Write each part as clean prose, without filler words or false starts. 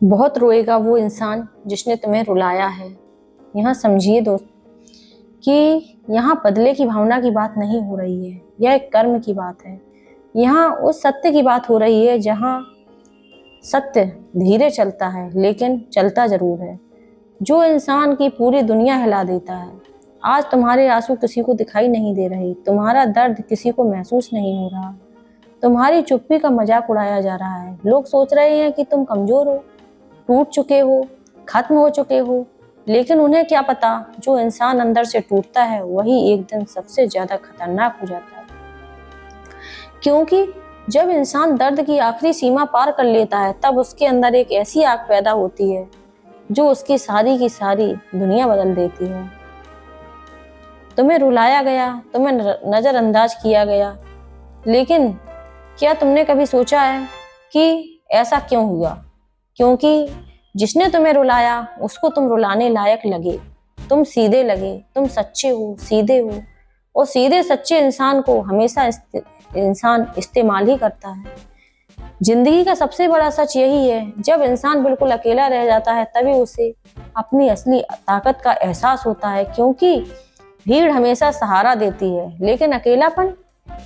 बहुत रोएगा वो इंसान जिसने तुम्हें रुलाया है। यहाँ समझिए दोस्त कि यहाँ बदले की भावना की बात नहीं हो रही है, यह एक कर्म की बात है। यहाँ उस सत्य की बात हो रही है जहाँ सत्य धीरे चलता है लेकिन चलता जरूर है। जो इंसान की पूरी दुनिया हिला देता है। आज तुम्हारे आंसू किसी को दिखाई नहीं दे रहे, तुम्हारा दर्द किसी को महसूस नहीं हो रहा, तुम्हारी चुप्पी का मजाक उड़ाया जा रहा है। लोग सोच रहे हैं कि तुम कमजोर हो, टूट चुके हो, खत्म हो चुके हो, लेकिन उन्हें क्या पता जो इंसान अंदर से टूटता है वही एक दिन सबसे ज्यादा खतरनाक हो जाता है। क्योंकि जब इंसान दर्द की आखिरी सीमा पार कर लेता है तब उसके अंदर एक ऐसी आग पैदा होती है जो उसकी सारी की सारी दुनिया बदल देती है। तुम्हें रुलाया गया, तुम्हें नजरअंदाज किया गया, लेकिन क्या तुमने कभी सोचा है कि ऐसा क्यों हुआ? क्योंकि जिसने तुम्हें रुलाया उसको तुम रुलाने लायक लगे, तुम सीधे लगे, तुम सच्चे हो, सीधे हो। और सीधे सच्चे इंसान को हमेशा इंसान इस्तेमाल ही करता है। जिंदगी का सबसे बड़ा सच यही है, जब इंसान बिल्कुल अकेला रह जाता है तभी उसे अपनी असली ताकत का एहसास होता है। क्योंकि भीड़ हमेशा सहारा देती है लेकिन अकेलापन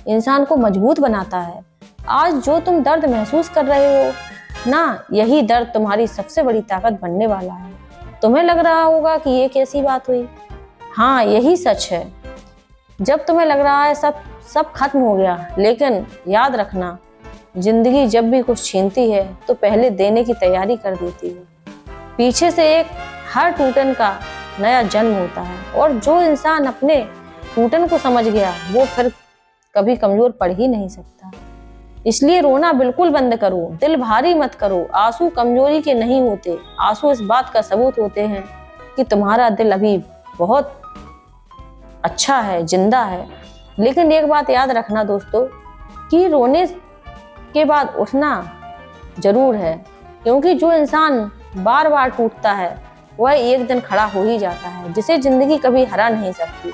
इंसान को मजबूत बनाता है। आज जो तुम दर्द महसूस कर रहे हो ना, यही दर्द तुम्हारी सबसे बड़ी ताकत बनने वाला है। तुम्हें लग रहा होगा कि ये कैसी बात हुई? हाँ, यही सच है। जब तुम्हें लग रहा है सब खत्म हो गया, लेकिन याद रखना, जिंदगी जब भी कुछ छीनती है तो पहले देने की तैयारी कर देती है। पीछे से एक हर टूटन का नया जन्म होता है और जो इंसान अपने टूटन को समझ गया वो फिर कभी कमजोर पड़ ही नहीं सकता। इसलिए रोना बिल्कुल बंद करो, दिल भारी मत करो। आंसू कमजोरी के नहीं होते, आंसू इस बात का सबूत होते हैं कि तुम्हारा दिल अभी बहुत अच्छा है, जिंदा है। लेकिन एक बात याद रखना दोस्तों कि रोने के बाद उठना जरूर है, क्योंकि जो इंसान बार बार टूटता है वह एक दिन खड़ा हो ही जाता है, जिसे जिंदगी कभी हरा नहीं सकती।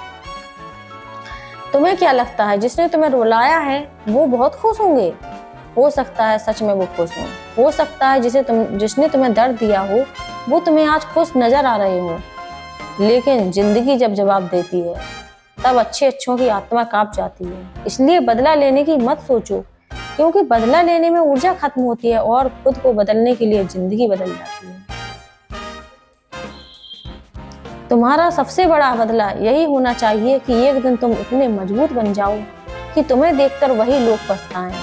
तुम्हें क्या लगता है जिसने तुम्हें रुलाया है वो बहुत खुश होंगे? हो सकता है सच में वो खुश हो सकता है जिसने तुम्हें दर्द दिया हो वो तुम्हें आज खुश नजर आ रहे हो। लेकिन जिंदगी जब जवाब देती है तब अच्छों की आत्मा कांप जाती है। इसलिए बदला लेने की मत सोचो, क्योंकि बदला लेने में ऊर्जा खत्म होती है और खुद को बदलने के लिए जिंदगी बदल जाती है। तुम्हारा सबसे बड़ा बदला यही होना चाहिए कि एक दिन तुम इतने मजबूत बन जाओ कि तुम्हें देखकर वही लोग पछताएं,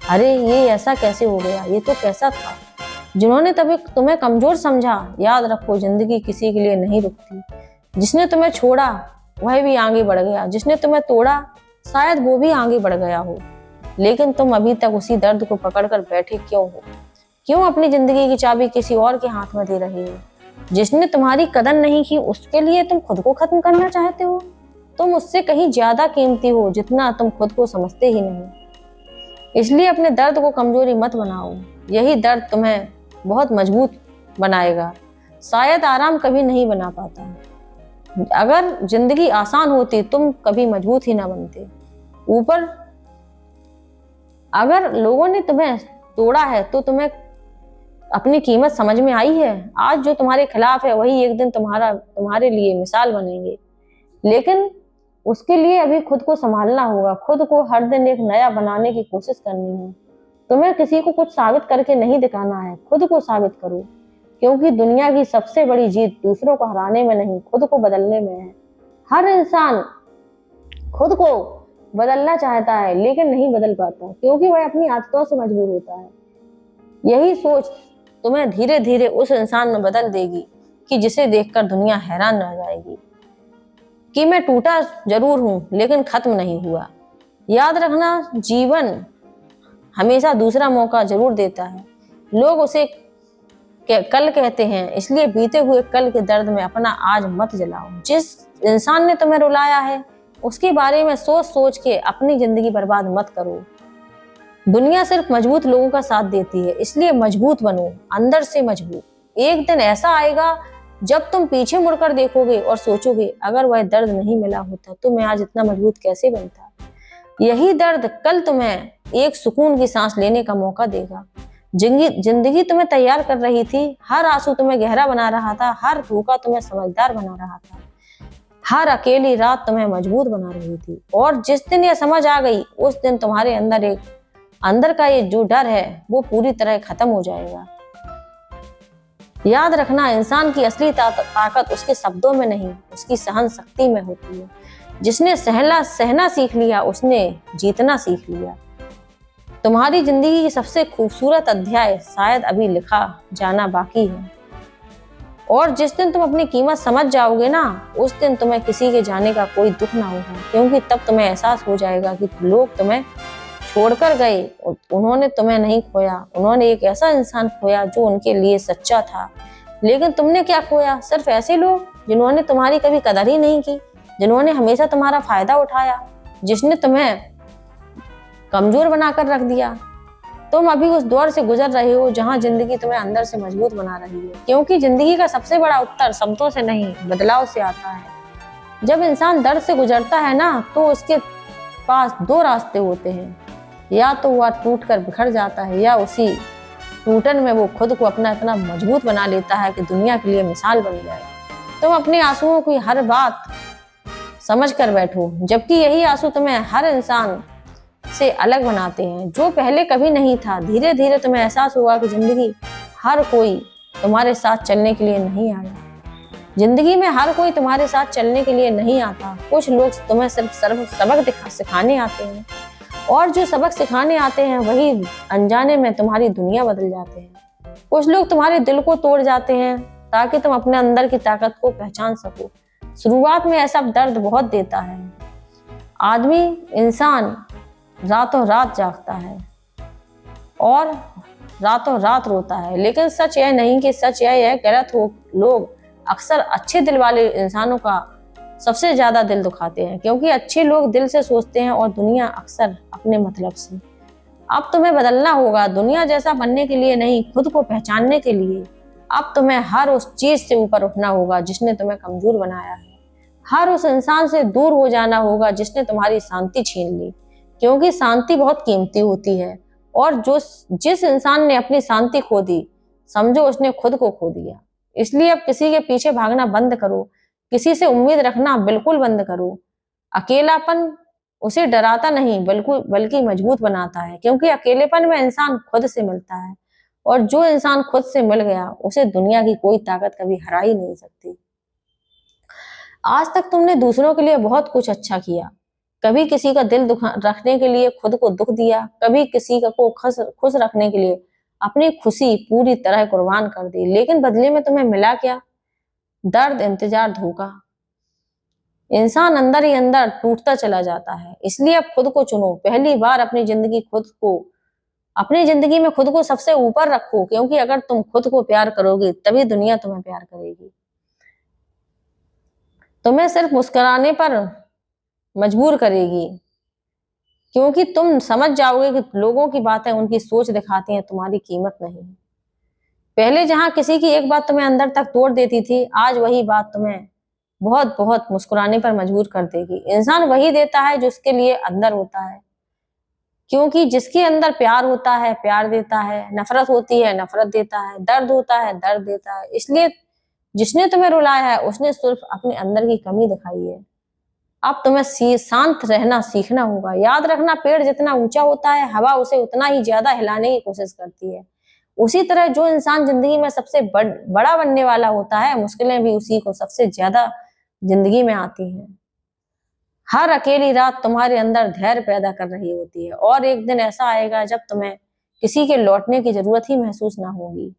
अरे ये ऐसा कैसे हो गया, ये तो कैसा था। जिन्होंने तभी तुम्हें कमजोर समझा, याद रखो जिंदगी किसी के लिए नहीं रुकती। जिसने तुम्हें छोड़ा वह भी आगे बढ़ गया, जिसने तुम्हें तोड़ा शायद वो भी आगे बढ़ गया हो, लेकिन तुम अभी तक उसी दर्द को पकड़कर बैठे क्यों हो? क्यों अपनी जिंदगी की चाबी किसी और के हाथ में दे रहे हो? जिसने तुम्हारी कदर नहीं की उसके लिए तुम खुद को खत्म करना चाहते हो? तुम उससे कहीं ज्यादा कीमती हो जितना तुम खुद को समझते ही नहीं। इसलिए अपने दर्द को कमजोरी मत बनाओ, यही दर्द तुम्हें बहुत मजबूत बनाएगा। शायद आराम कभी नहीं बना पाता, अगर जिंदगी आसान होती तुम कभी मजबूत ही ना बनते। ऊपर अगर लोगों ने तुम्हें तोड़ा है तो तुम्हें अपनी कीमत समझ में आई है? आज जो तुम्हारे खिलाफ है वही एक दिन तुम्हारे लिए मिसाल बनेंगे, लेकिन उसके लिए अभी खुद को संभालना होगा। खुद को हर दिन एक नया बनाने की कोशिश करनी है। तुम्हें किसी को कुछ साबित करके नहीं दिखाना है, खुद को साबित करो, क्योंकि दुनिया की सबसे बड़ी जीत दूसरों को हराने में नहीं, खुद को बदलने में है। हर इंसान खुद को बदलना चाहता है लेकिन नहीं बदल पाता, क्योंकि वह अपनी आदतों से मजबूर होता है। यही सोच तुम्हें धीरे धीरे उस इंसान में बदल देगी कि जिसे देखकर दुनिया हैरान रह जाएगी कि मैं टूटा जरूर हूं लेकिन खत्म नहीं हुआ। याद रखना, जीवन हमेशा दूसरा मौका जरूर देता है। लोग उसे कल कहते हैं, इसलिए बीते हुए कल के दर्द में अपना आज मत जलाओ। जिस इंसान ने तुम्हें रुलाया है उसके बारे में सोच सोच के अपनी जिंदगी बर्बाद मत करो। दुनिया सिर्फ मजबूत लोगों का साथ देती है, इसलिए मजबूत बनो, अंदर से मजबूत। एक दिन ऐसा आएगा जब तुम पीछे मुड़कर देखोगे और सोचोगे अगर वह दर्द नहीं मिला होता तो मैं आज इतना मजबूत कैसे बनता। यही दर्द कल तुम्हें एक सुकून की सांस लेने का मौका देगा। जिंदगी तुम्हें तैयार कर रही थी, हर आंसू तुम्हें गहरा बना रहा था, हर धोखा तुम्हें समझदार बना रहा था, हर अकेली रात तुम्हें मजबूत बना रही थी। और जिस दिन यह समझ आ गई, उस दिन तुम्हारे अंदर का ये जो डर है वो पूरी तरह खत्म हो जाएगा। याद रखना, इंसान की असली ताकत उसके शब्दों में नहीं, उसकी सहन शक्ति में होती है। जिसने सहना सीख लिया, उसने जीतना सीख लिया। तुम्हारी जिंदगी की सबसे खूबसूरत अध्याय शायद अभी लिखा जाना बाकी है। और जिस दिन तुम अपनी कीमत समझ जाओगे ना, उस दिन तुम्हें किसी के जाने का कोई दुख ना होगा, क्योंकि तब तुम्हें एहसास हो जाएगा कि लोग तुम्हें छोड़कर गए, उन्होंने तुम्हें नहीं खोया, उन्होंने एक ऐसा इंसान खोया जो उनके लिए सच्चा था। लेकिन तुमने क्या खोया? सिर्फ ऐसे लोग जिन्होंने तुम्हारी कभी कदर ही नहीं की, जिन्होंने हमेशा तुम्हारा फायदा उठाया, जिसने तुम्हें कमजोर बनाकर रख दिया। तुम अभी उस दौर से गुजर रहे हो जहां जिंदगी तुम्हें अंदर से मजबूत बना रही है, क्योंकि जिंदगी का सबसे बड़ा उत्तर शब्दों से नहीं, बदलाव से आता है। जब इंसान दर्द से गुजरता है ना, तो उसके पास दो रास्ते होते हैं, या तो वह टूट कर बिखर जाता है, या उसी टूटन में वो खुद को अपना इतना मजबूत बना लेता है कि दुनिया के लिए मिसाल बन जाए। तुम अपने आंसुओं की हर बात समझ कर बैठो, जबकि यही आंसू तुम्हें हर इंसान से अलग बनाते हैं जो पहले कभी नहीं था। धीरे धीरे तुम्हें एहसास होगा कि जिंदगी हर कोई तुम्हारे साथ चलने के लिए नहीं आया। जिंदगी में हर कोई तुम्हारे साथ चलने के लिए नहीं आता। कुछ लोग तुम्हें सिर्फ सबक सिखाने आते हैं, और जो सबक सिखाने आते हैं वही अनजाने में तुम्हारी दुनिया बदल जाते हैं। कुछ लोग तुम्हारे दिल को तोड़ जाते हैं ताकि तुम अपने अंदर की ताकत को पहचान सको। शुरुआत में ऐसा दर्द बहुत देता है। इंसान रातों रात जागता है और रातों रात रोता है, लेकिन सच यह नहीं कि सच यह है गलत हो। लोग अक्सर अच्छे दिल वाले इंसानों का सबसे ज्यादा दिल दुखाते हैं, क्योंकि अच्छे लोग दिल से सोचते हैं और दुनिया अक्सर अपने मतलब से। अब तुम्हें बदलना होगा, दुनिया जैसा बनने के लिए नहीं, खुद को पहचानने के लिए। अब तुम्हें हर उस चीज से ऊपर उठना होगा जिसने तुम्हें कमजोर बनाया है। हर उस इंसान से दूर हो जाना होगा जिसने तुम्हारी शांति छीन ली, क्योंकि शांति बहुत कीमती होती है। और जिस इंसान ने अपनी शांति खो दी, समझो उसने खुद को खो दिया। इसलिए अब किसी के पीछे भागना बंद करो, किसी से उम्मीद रखना बिल्कुल बंद करो। अकेलापन उसे डराता नहीं बल्कि मजबूत बनाता है, क्योंकि अकेलेपन में इंसान खुद से मिलता है, और जो इंसान खुद से मिल गया उसे दुनिया की कोई ताकत कभी हरा ही नहीं सकती। आज तक तुमने दूसरों के लिए बहुत कुछ अच्छा किया, कभी किसी का दिल रखने के लिए खुद को दुख दिया, कभी किसी को खुश रखने के लिए अपनी खुशी पूरी तरह कुर्बान कर दी, लेकिन बदले में तुम्हें मिला क्या? दर्द, इंतजार, धोखा। इंसान अंदर ही अंदर टूटता चला जाता है। इसलिए अब खुद को चुनो। पहली बार अपनी जिंदगी में खुद को सबसे ऊपर रखो, क्योंकि अगर तुम खुद को प्यार करोगे तभी दुनिया तुम्हें प्यार करेगी। तुम्हें सिर्फ मुस्कुराने पर मजबूर करेगी, क्योंकि तुम समझ जाओगे कि लोगों की बातें उनकी सोच दिखाती हैं, तुम्हारी कीमत नहीं। पहले जहां किसी की एक बात तुम्हें अंदर तक तोड़ देती थी, आज वही बात तुम्हें बहुत बहुत मुस्कुराने पर मजबूर कर देगी। इंसान वही देता है जो उसके लिए अंदर होता है, क्योंकि जिसके अंदर प्यार होता है प्यार देता है, नफरत होती है नफरत देता है, दर्द होता है दर्द देता है। इसलिए जिसने तुम्हें रुलाया है उसने सिर्फ अपने अंदर की कमी दिखाई है। अब तुम्हें शांत रहना सीखना होगा। याद रखना, पेड़ जितना ऊंचा होता है हवा उसे उतना ही ज्यादा हिलाने की कोशिश करती है। उसी तरह जो इंसान जिंदगी में सबसे बड़ा बनने वाला होता है, मुश्किलें भी उसी को सबसे ज्यादा जिंदगी में आती हैं। हर अकेली रात तुम्हारे अंदर धैर्य पैदा कर रही होती है, और एक दिन ऐसा आएगा जब तुम्हें किसी के लौटने की जरूरत ही महसूस ना होगी।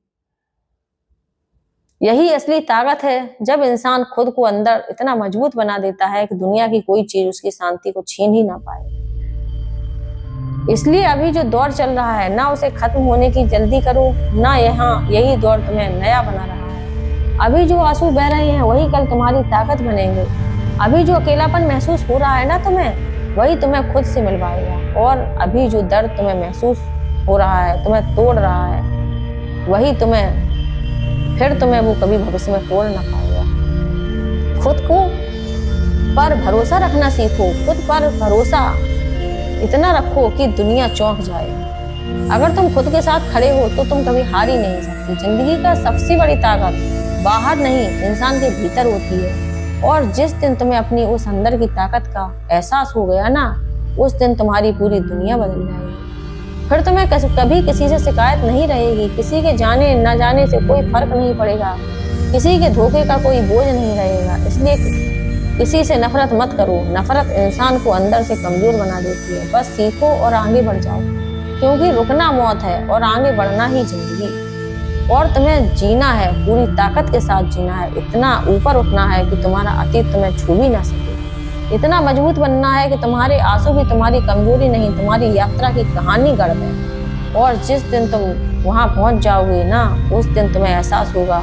यही असली ताकत है, जब इंसान खुद को अंदर इतना मजबूत बना देता है कि दुनिया की कोई चीज उसकी शांति को छीन ही ना पाए। इसलिए अभी जो दौर चल रहा है, ना उसे खत्म होने की जल्दी करो, ना यही दौर तुम्हें नया बना रहा है। अभी जो आंसू बह रहे हैं वही कल तुम्हारी ताकत बनेंगे। अभी जो अकेलापन महसूस हो रहा है ना तुम्हें, वही तुम्हें खुद से मिलवाएगा। और अभी जो दर्द तुम्हें महसूस हो रहा है, तुम्हें तोड़ रहा है, वही तुम्हें वो कभी भविष्य में तोड़ ना पाएगा। खुद को पर भरोसा रखना सीखो। खुद पर भरोसा इतना रखो कि दुनिया चौंक जाए। अगर तुम खुद के साथ खड़े हो तो तुम कभी हार ही नहीं सकती। जिंदगी का सबसे बड़ी ताकत बाहर नहीं, इंसान के भीतर होती है। और जिस दिन तुम्हें अपनी उस अंदर की ताकत का एहसास हो गया ना, उस दिन तुम्हारी पूरी दुनिया बदल जाएगी। फिर तुम्हें कभी किसी से शिकायत नहीं रहेगी, किसी के जाने न जाने से कोई फर्क नहीं पड़ेगा, किसी के धोखे का कोई बोझ नहीं रहेगा। इसलिए किसी से नफरत मत करो। नफरत इंसान को अंदर से कमजोर बना देती है। बस सीखो और आगे बढ़ जाओ, क्योंकि रुकना मौत है और आगे बढ़ना ही जिंदगी। और तुम्हें जीना है, पूरी ताकत के साथ जीना है। इतना ऊपर उठना है कि तुम्हारा अतीत तुम्हें छू भी ना सके। इतना मजबूत बनना है कि तुम्हारे आंसू भी तुम्हारी कमजोरी नहीं, तुम्हारी यात्रा की कहानी गढ़ है। और जिस दिन तुम वहां पहुंच जाओगे ना, उस दिन तुम्हें एहसास होगा,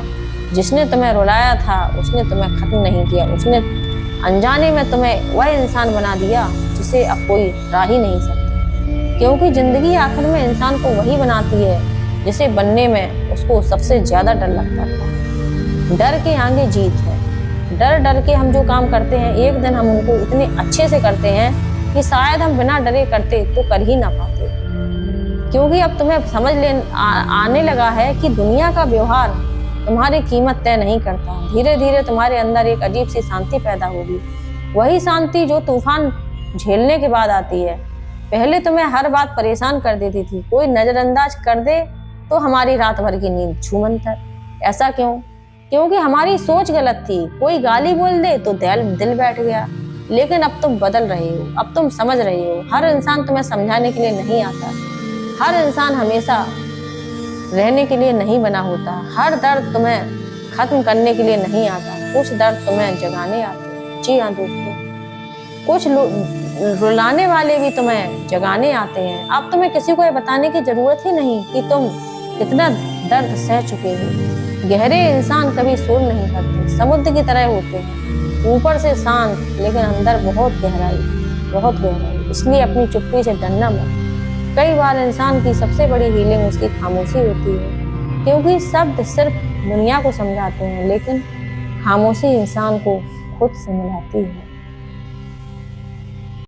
जिसने तुम्हें रुलाया था उसने तुम्हें खत्म नहीं किया, उसने अनजाने में तुम्हें वह इंसान बना दिया जिसे अब कोई हरा ही नहीं सकता। क्योंकि जिंदगी आखिर में इंसान को वही बनाती है जिसे बनने में उसको सबसे ज्यादा डर लगता था। डर के आगे जीत है। डर के हम जो काम करते हैं, एक दिन हम उनको इतने अच्छे से करते हैं कि शायद हम बिना डरे करते तो कर ही ना पाते। क्योंकि अब तुम्हें समझ आने लगा है कि दुनिया का व्यवहार तुम्हारी कीमत तय नहीं करता। धीरे धीरे तुम्हारे अंदर एक अजीब सी शांति पैदा होगी, वही शांति जो तूफान झेलने के बाद आती है। पहले तुम्हें हर बात परेशान कर देती थी, कोई नजरअंदाज कर दे तो हमारी रात भर की नींद छूमंतर। ऐसा क्यों? क्योंकि हमारी सोच गलत थी। कोई गाली बोल दे तो दिल बैठ गया। लेकिन अब तुम बदल रहे हो, अब तुम समझ रहे हो। हर इंसान तुम्हें समझाने के लिए नहीं आता, हर इंसान हमेशा रहने के लिए नहीं बना होता। हर दर्द तुम्हें खत्म करने के लिए नहीं आता, कुछ दर्द तुम्हें जगाने आते। जी हाँ दोस्तों, कुछ रुलाने वाले भी तुम्हें जगाने आते हैं। अब तुम्हें किसी को ये बताने की जरूरत ही नहीं कि तुम कितना दर्द सह चुके हो। गहरे इंसान कभी शोर नहीं करते, समुद्र की तरह होते हैं, ऊपर से शांत लेकिन अंदर बहुत गहराई। इसलिए अपनी चुप्पी से डरना मत। कई बार इंसान की सबसे बड़ी हीलिंग उसकी खामोशी होती है, क्योंकि शब्द सिर्फ दुनिया को समझाते हैं, लेकिन खामोशी इंसान को खुद से मिलाती है।